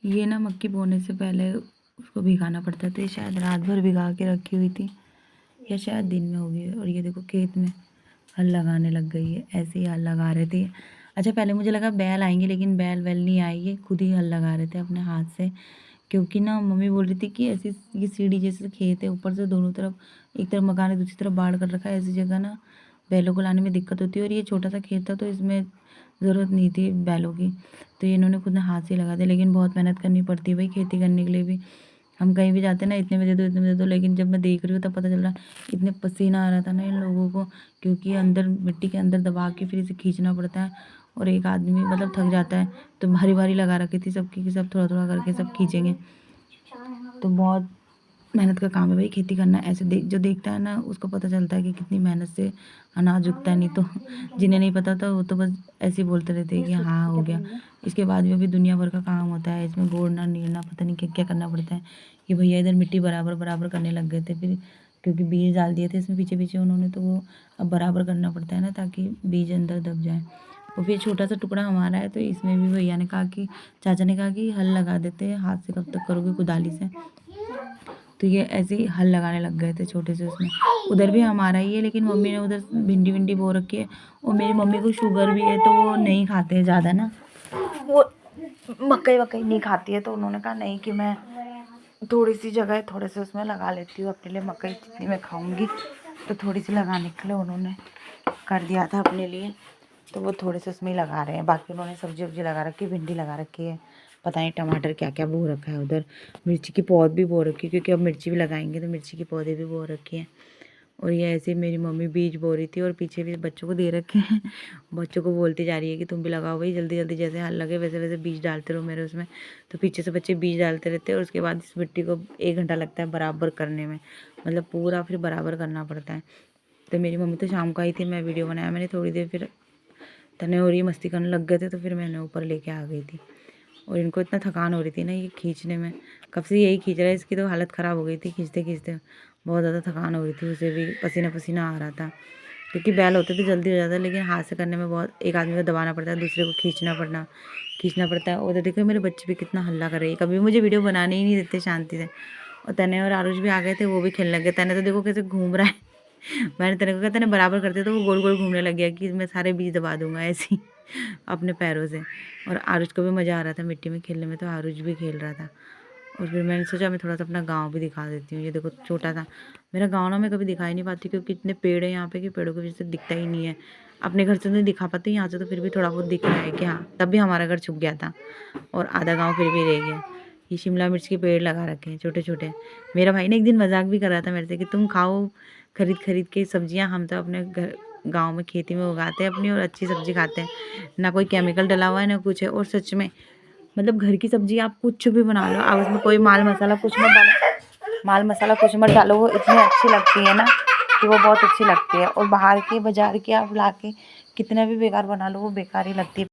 ये ना मक्की बोने से पहले उसको भिगाना पड़ता था। ये शायद रात भर भिगा के रखी हुई थी या शायद दिन में होगी। और ये देखो खेत में हल लगाने लग गई है, ऐसे ही हल लगा रहे थे। अच्छा पहले मुझे लगा बैल आएंगे, लेकिन बैल वैल नहीं आई, ये खुद ही हल लगा रहे थे अपने हाथ से। क्योंकि ना मम्मी बोल रही थी कि ऐसी ये सीढ़ी जैसे खेत है, ऊपर से दोनों तरफ, एक तरफ मकान है दूसरी तरफ बाढ़ कर रखा है, ऐसी जगह ना बैलों को लाने में दिक्कत होती है। और ये छोटा सा खेत था तो इसमें ज़रूरत नहीं थी बैलों की, तो ये इन्होंने खुद ने हाथ से लगा दिया। लेकिन बहुत मेहनत करनी पड़ती है भाई खेती करने के लिए भी। हम कहीं भी जाते हैं ना, इतने बजे दो इतने बजे दो, लेकिन जब मैं देख रही हूँ तब पता चल रहा इतने पसीना आ रहा था ना इन लोगों को, क्योंकि अंदर मिट्टी के अंदर दबा के फिर इसे खींचना पड़ता है। और एक आदमी मतलब थक जाता है, तो भारी भारी लगा रखी थी सबकी कि सब थोड़ा थोड़ा करके सब खींचेंगे। तो बहुत मेहनत का काम है भाई खेती करना। ऐसे जो देखता है ना उसको पता चलता है कि कितनी मेहनत से अनाज उगता है। नहीं तो जिन्हें नहीं पता था वो तो बस ऐसे ही बोलते रहते हैं कि हाँ हो गया। इसके बाद भी अभी दुनिया भर का काम होता है, इसमें गोड़ना नीड़ना पता नहीं क्या क्या करना पड़ता है। कि भैया इधर मिट्टी बराबर बराबर करने लग गए थे, फिर क्योंकि बीज डाल दिए थे इसमें पीछे पीछे उन्होंने, तो वो अब बराबर करना पड़ता है ना ताकि बीज अंदर दब जाए। और फिर छोटा सा टुकड़ा हमारा है, तो इसमें भी भैया ने कहा कि चाचा ने कहा कि हल लगा देते हैं, हाथ से कब तक करोगे कुदाली से। तो ये ऐसे ही हल लगाने लग गए थे छोटे से उसमें। उधर भी हमारा ही है, लेकिन मम्मी ने उधर भिंडी विंडी बो रखी है। और मेरी मम्मी को शुगर भी है तो वो नहीं खाते हैं ज़्यादा ना, वो मकई वकई नहीं खाती है। तो उन्होंने कहा नहीं कि मैं थोड़ी सी जगह थोड़े से उसमें लगा लेती हूँ अपने लिए, मकई जितनी मैं खाऊंगी। तो थोड़ी सी लगाने के लिए उन्होंने कर दिया था अपने लिए, तो वो थोड़े से उसमें ही लगा रहे हैं। बाकी उन्होंने सब्जी वब्जी लगा रखी है, भिंडी लगा रखी है, पता नहीं टमाटर क्या क्या बो रखा है उधर। मिर्ची की पौध भी बो रखी है, क्योंकि अब मिर्ची भी लगाएंगे तो मिर्ची की पौधे भी बो रखी हैं। और ये ऐसे मेरी मम्मी बीज बो रही थी और पीछे भी बच्चों को दे रखे हैं। बच्चों को बोलती जा रही है कि तुम भी लगाओ भाई जल्दी जल्दी, जैसे हल लगे वैसे वैसे बीज डालते रहो मेरे उसमें। तो पीछे से बच्चे बीज डालते रहते हैं और उसके बाद इस मिट्टी को 1 घंटा लगता है बराबर करने में, मतलब पूरा फिर बराबर करना पड़ता है। तो मेरी मम्मी तो शाम को आई थी, मैं वीडियो बनाया मैंने थोड़ी देर, फिर तने और ये मस्ती करने लग गए थे, तो फिर मैंने ऊपर लेके आ गई थी। और इनको इतना थकान हो रही थी ना ये खींचने में, कब से यही खींच रहा है, इसकी तो हालत ख़राब हो गई थी खींचते खींचते, बहुत ज़्यादा थकान हो रही थी, उसे भी पसीना पसीना आ रहा था। क्योंकि बैल होते तो जल्दी हो जाता है, लेकिन हाथ से करने में बहुत, एक आदमी को दबाना पड़ता है, दूसरे को खींचना पड़ता है। और तो देखो मेरे बच्चे भी कितना हल्ला कर रही है, कभी मुझे वीडियो बनाने ही नहीं देते शांति से। और तने और आरुष भी आ गए थे, वो भी खेलने लगे। तने तो देखो कैसे घूम रहा है। मैंने तने को कहा तने बराबर करते, तो वो गोल गोल घूमने लग गया कि मैं सारे बीज दबा दूंगा ऐसे ही अपने पैरों से। और आरुष को भी मज़ा आ रहा था मिट्टी में खेलने में, तो आरुष भी खेल रहा था। और फिर मैंने सोचा मैं थोड़ा सा अपना गांव भी दिखा देती हूँ। ये देखो छोटा सा मेरा गांव ना, मैं कभी दिखा ही नहीं पाती क्योंकि इतने पेड़ है यहाँ पे कि पेड़ों की वजह से दिखता ही नहीं है। अपने घर से तो नहीं दिखा पाती, यहाँ से तो फिर भी थोड़ा बहुत दिख रहा है कि हाँ, तब भी हमारा घर छुप गया था और आधा गाँव फिर भी रह गया। ये शिमला मिर्च के पेड़ लगा रखे हैं छोटे छोटे। मेरा भाई ने एक दिन मजाक भी कर रहा था मेरे से कि तुम खाओ खरीद खरीद के सब्जियां, हम तो अपने घर गांव में खेती में उगाते हैं अपनी और अच्छी सब्जी खाते हैं, ना कोई केमिकल डला हुआ है ना कुछ है। और सच में मतलब घर की सब्जी आप कुछ भी बना लो, आप उसमें कोई माल मसाला कुछ मत डालो, वो इतनी अच्छी लगती है ना कि वो बहुत अच्छी लगती है। और बाहर की बाजार की आप ला के कितना भी बेकार बना लो वो बेकार ही लगती है।